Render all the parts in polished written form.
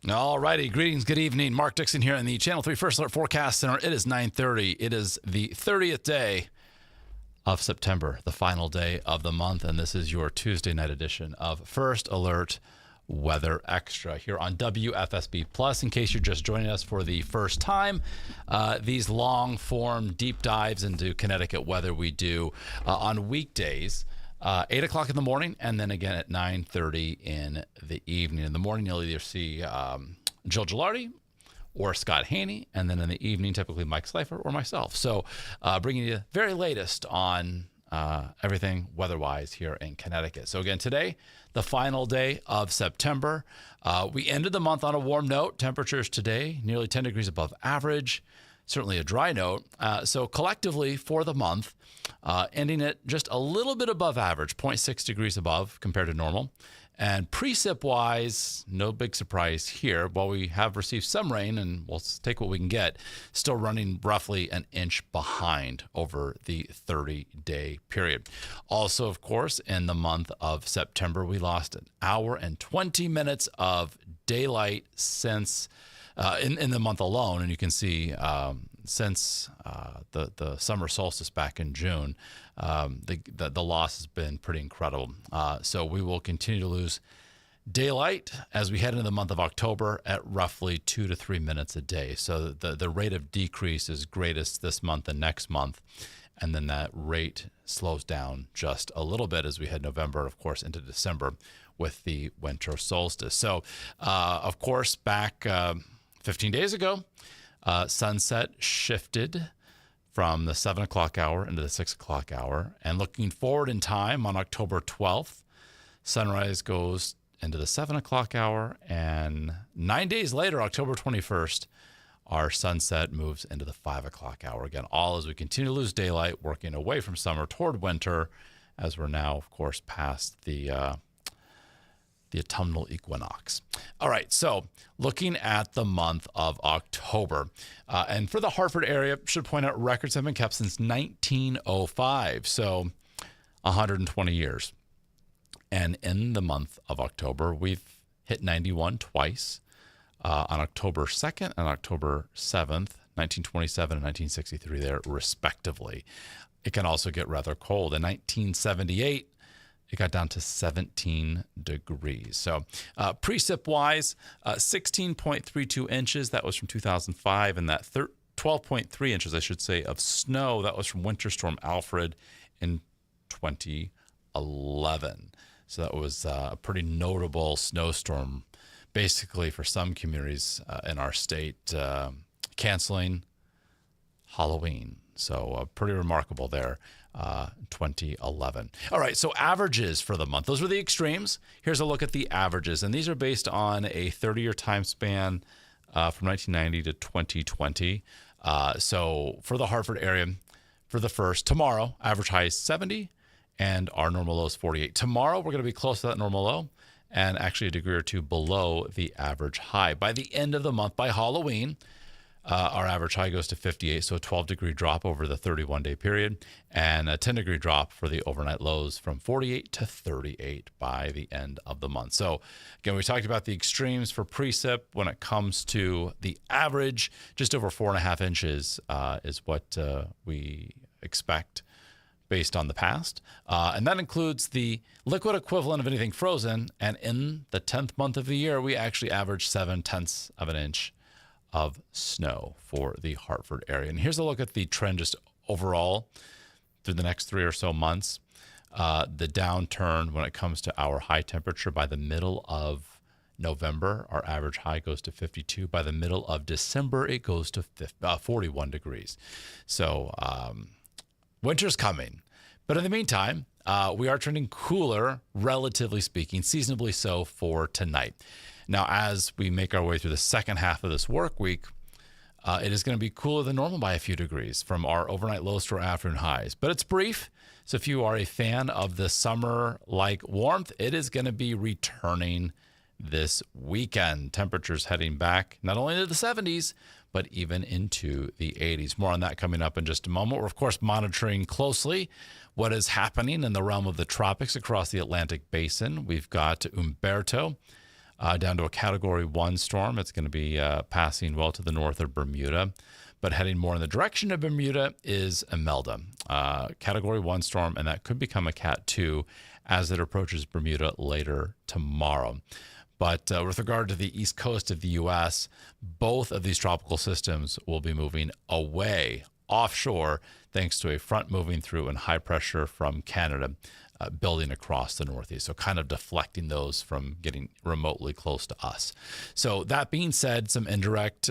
All righty. Greetings. Good evening. Mark Dixon here in the Channel 3 First Alert Forecast Center. It is 9:30. It is the 30th day of September, the final day of the month, and this is your Tuesday night edition of First Alert Weather Extra here on WFSB Plus. In case you're just joining us for the first time, these long-form deep dives into Connecticut weather we do on weekdays. 8 o'clock in the morning, and then again at 9:30 in the evening. In the morning, you'll either see Jill Gilardi or Scott Haney, and then in the evening, typically Mike Slifer or myself. So bringing you the very latest on everything weather-wise here in Connecticut. So again, today, the final day of September. We ended the month on a warm note. Temperatures today, nearly 10 degrees above average. Certainly a dry note. So collectively for the month, ending it just a little bit above average, 0.6 degrees above compared to normal. And precip-wise, no big surprise here. While we have received some rain, and we'll take what we can get, still running roughly an inch behind over the 30-day period. Also, of course, in the month of September, we lost an hour and 20 minutes of daylight since in the month alone, and you can see since the summer solstice back in June, the loss has been pretty incredible. So we will continue to lose daylight as we head into the month of October at roughly 2 to 3 minutes a day. So the rate of decrease is greatest this month and next month, and then that rate slows down just a little bit as we head November, of course, into December with the winter solstice. So, of course, back 15 days ago, sunset shifted from the 7 o'clock hour into the 6 o'clock hour. And looking forward in time on October 12th, sunrise goes into the 7 o'clock hour. And 9 days later, October 21st, our sunset moves into the 5 o'clock hour. Again, all as we continue to lose daylight, working away from summer toward winter, as we're now, of course, past the autumnal equinox. All right, so looking at the month of October, and for the Hartford area, should point out records have been kept since 1905, so 120 years. And in the month of October, we've hit 91 twice, on October 2nd and October 7th, 1927 and 1963 there, respectively. It can also get rather cold. In 1978, it got down to 17 degrees. So precip-wise, 16.32 inches. That was from 2005. And that 12.3 inches, I should say, of snow, that was from Winter Storm Alfred in 2011. So that was a pretty notable snowstorm, basically for some communities in our state, canceling Halloween. So pretty remarkable there. 2011. All right, so averages for the month. Those were the extremes. Here's a look at the averages, and these are based on a 30-year time span from 1990 to 2020. So for the Hartford area, for the first, tomorrow, average high is 70, and our normal low is 48. Tomorrow, we're going to be close to that normal low, and actually a degree or two below the average high. By the end of the month, by Halloween, our average high goes to 58, so a 12-degree drop over the 31-day period, and a 10-degree drop for the overnight lows from 48 to 38 by the end of the month. So, again, we talked about the extremes for precip. When it comes to the average, just over 4.5 inches is what we expect based on the past. And that includes the liquid equivalent of anything frozen, and in the 10th month of the year, we actually average 0.7 of an inch of snow for the Hartford area. And here's a look at the trend just overall through the next 3 or so months. The downturn when it comes to our high temperature by the middle of November, our average high goes to 52. By the middle of December, it goes to 41 degrees. So winter's coming. But in the meantime, we are trending cooler, relatively speaking, seasonably so for tonight. Now, as we make our way through the second half of this work week, it is going to be cooler than normal by a few degrees from our overnight lows to our afternoon highs. But it's brief, so if you are a fan of the summer-like warmth, it is going to be returning this weekend. Temperatures heading back not only into the 70s, but even into the 80s. More on that coming up in just a moment. We're, of course, monitoring closely what is happening in the realm of the tropics across the Atlantic basin. We've got Umberto down to a Category 1 storm. It's going to be passing well to the north of Bermuda, but heading more in the direction of Bermuda is Imelda. Category 1 storm, and that could become a Cat 2 as it approaches Bermuda later tomorrow. But with regard to the east coast of the U.S., both of these tropical systems will be moving away offshore thanks to a front moving through and high pressure from Canada building across the Northeast. So kind of deflecting those from getting remotely close to us. So that being said, some indirect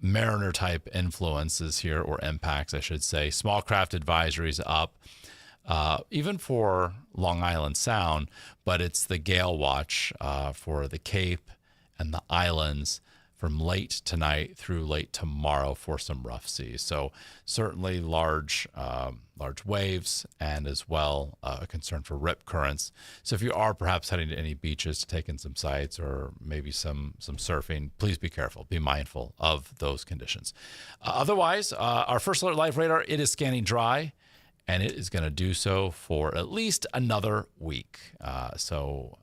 Mariner type influences here, or impacts, I should say. Small craft advisories up. Even for Long Island Sound, but it's the gale watch for the Cape and the islands from late tonight through late tomorrow for some rough seas. So certainly large waves, and as well a concern for rip currents. So if you are perhaps heading to any beaches to take in some sights or maybe some surfing, please be careful, be mindful of those conditions. Otherwise, our first alert live radar, it is scanning dry, and it is going to do so for at least another week. So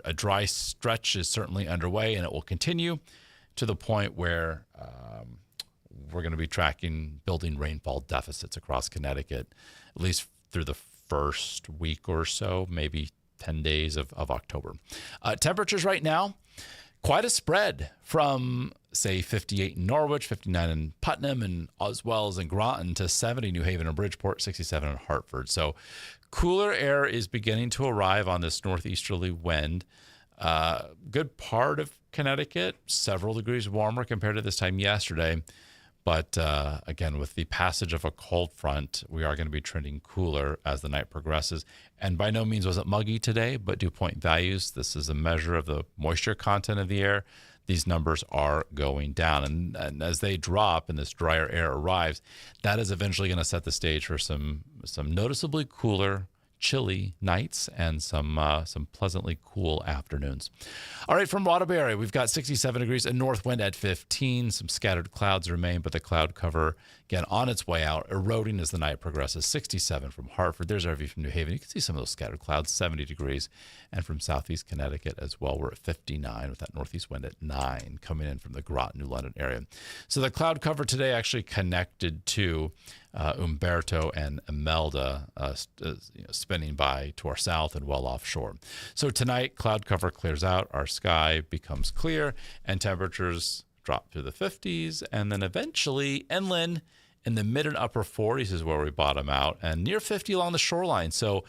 a dry stretch is certainly underway, and it will continue to the point where we're going to be tracking building rainfall deficits across Connecticut, at least through the first week or so, maybe 10 days of October. Temperatures right now, quite a spread from, say, 58 in Norwich, 59 in Putnam, and as well as in Groton, to 70 New Haven and Bridgeport, 67 in Hartford. So cooler air is beginning to arrive on this northeasterly wind. Good part of Connecticut, several degrees warmer compared to this time yesterday. But again, with the passage of a cold front, we are going to be trending cooler as the night progresses. And by no means was it muggy today, but dew point values, this is a measure of the moisture content of the air. These numbers are going down. And as they drop and this drier air arrives, that is eventually going to set the stage for some noticeably cooler, chilly nights and some pleasantly cool afternoons. All right, from Waterbury, we've got 67 degrees, a north wind at 15. Some scattered clouds remain, but the cloud cover, again, on its way out, eroding as the night progresses. 67 from Hartford. There's our view from New Haven. You can see some of those scattered clouds, 70 degrees. And from southeast Connecticut as well, we're at 59 with that northeast wind at 9 coming in from the Groton, New London area. So the cloud cover today actually connected to Umberto and Imelda, spinning by to our south and well offshore. So tonight, cloud cover clears out, our sky becomes clear, and temperatures drop to the 50s, and then eventually inland in the mid and upper 40s is where we bottom out, and near 50 along the shoreline. So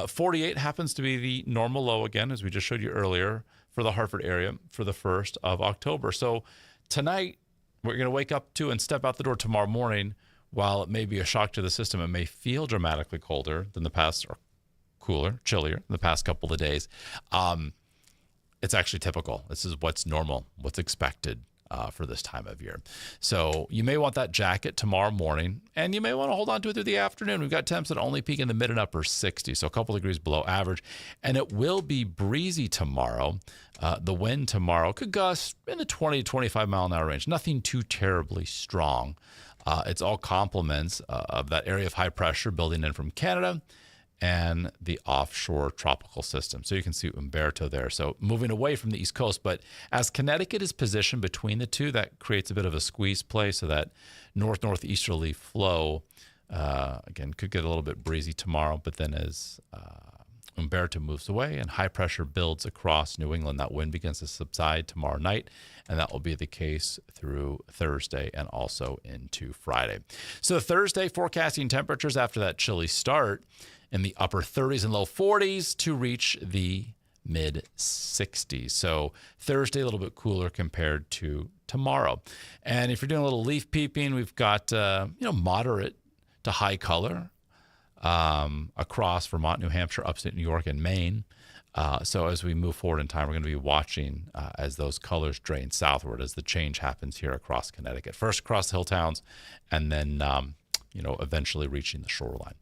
48 happens to be the normal low again, as we just showed you earlier, for the Hartford area for the 1st of October. So tonight, we're going to wake up to and step out the door tomorrow morning. While it may be a shock to the system, it may feel dramatically colder than the past, or cooler, chillier than the past couple of days. It's actually typical. This is what's normal, what's expected for this time of year. So you may want that jacket tomorrow morning, and you may want to hold on to it through the afternoon. We've got temps that only peak in the mid and upper 60s, so a couple degrees below average. And it will be breezy tomorrow. The wind tomorrow could gust in the 20 to 25 mile an hour range. Nothing too terribly strong. It's all complements of that area of high pressure building in from Canada and the offshore tropical system. So you can see Umberto there. So moving away from the East Coast, but as Connecticut is positioned between the two, that creates a bit of a squeeze play. So that northeasterly flow, again, could get a little bit breezy tomorrow, but then as Umberto moves away and high pressure builds across New England, that wind begins to subside tomorrow night, and that will be the case through Thursday and also into Friday. So Thursday, forecasting temperatures after that chilly start in the upper 30s and low 40s to reach the mid 60s. So Thursday, a little bit cooler compared to tomorrow. And if you're doing a little leaf peeping, we've got moderate to high color across Vermont, New Hampshire, upstate New York, and Maine. So as we move forward in time, we're going to be watching as those colors drain southward as the change happens here across Connecticut. First across the hill towns, and then eventually reaching the shoreline.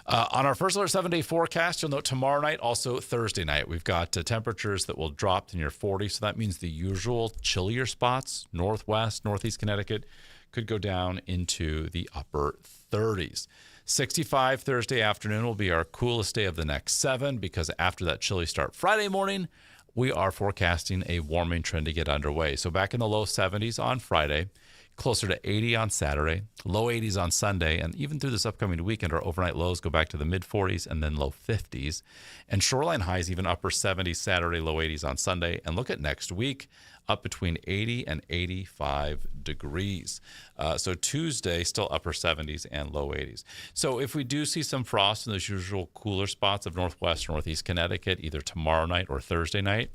On our first alert 7-day forecast, you'll note tomorrow night, also Thursday night, we've got temperatures that will drop to near 40. So that means the usual chillier spots, northwest, northeast Connecticut, could go down into the upper 30s. 65 Thursday afternoon will be our coolest day of the next 7, because after that chilly start Friday morning, we are forecasting a warming trend to get underway. So back in the low 70s on Friday, closer to 80 on Saturday, low 80s on Sunday, and even through this upcoming weekend, our overnight lows go back to the mid 40s and then low 50s. And shoreline highs, even upper 70s Saturday, low 80s on Sunday. And look at next week, up between 80 and 85 degrees. So Tuesday, still upper 70s and low 80s. So if we do see some frost in those usual cooler spots of northwest or northeast Connecticut, either tomorrow night or Thursday night,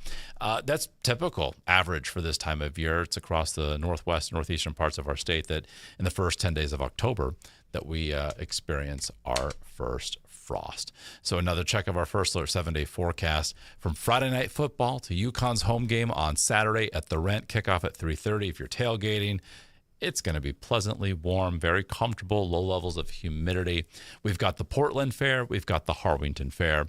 that's typical average for this time of year. It's across the northwest and northeastern parts of our state that in the first 10 days of October that we experience our first frost. So another check of our first alert 7-day forecast from Friday night football to UConn's home game on Saturday at the Rent, kickoff at 3:30. If you're tailgating, it's going to be pleasantly warm, very comfortable, low levels of humidity. We've got the Portland Fair. We've got the Harwington Fair.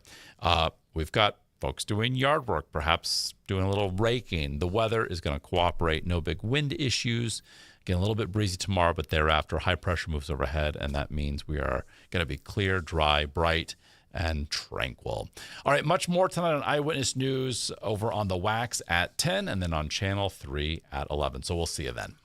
We've got folks doing yard work, perhaps doing a little raking. The weather is going to cooperate. No big wind issues. Again, a little bit breezy tomorrow, but thereafter, high pressure moves overhead, and that means we are going to be clear, dry, bright, and tranquil. All right, much more tonight on Eyewitness News over on the Wax at 10 and then on Channel 3 at 11. So we'll see you then.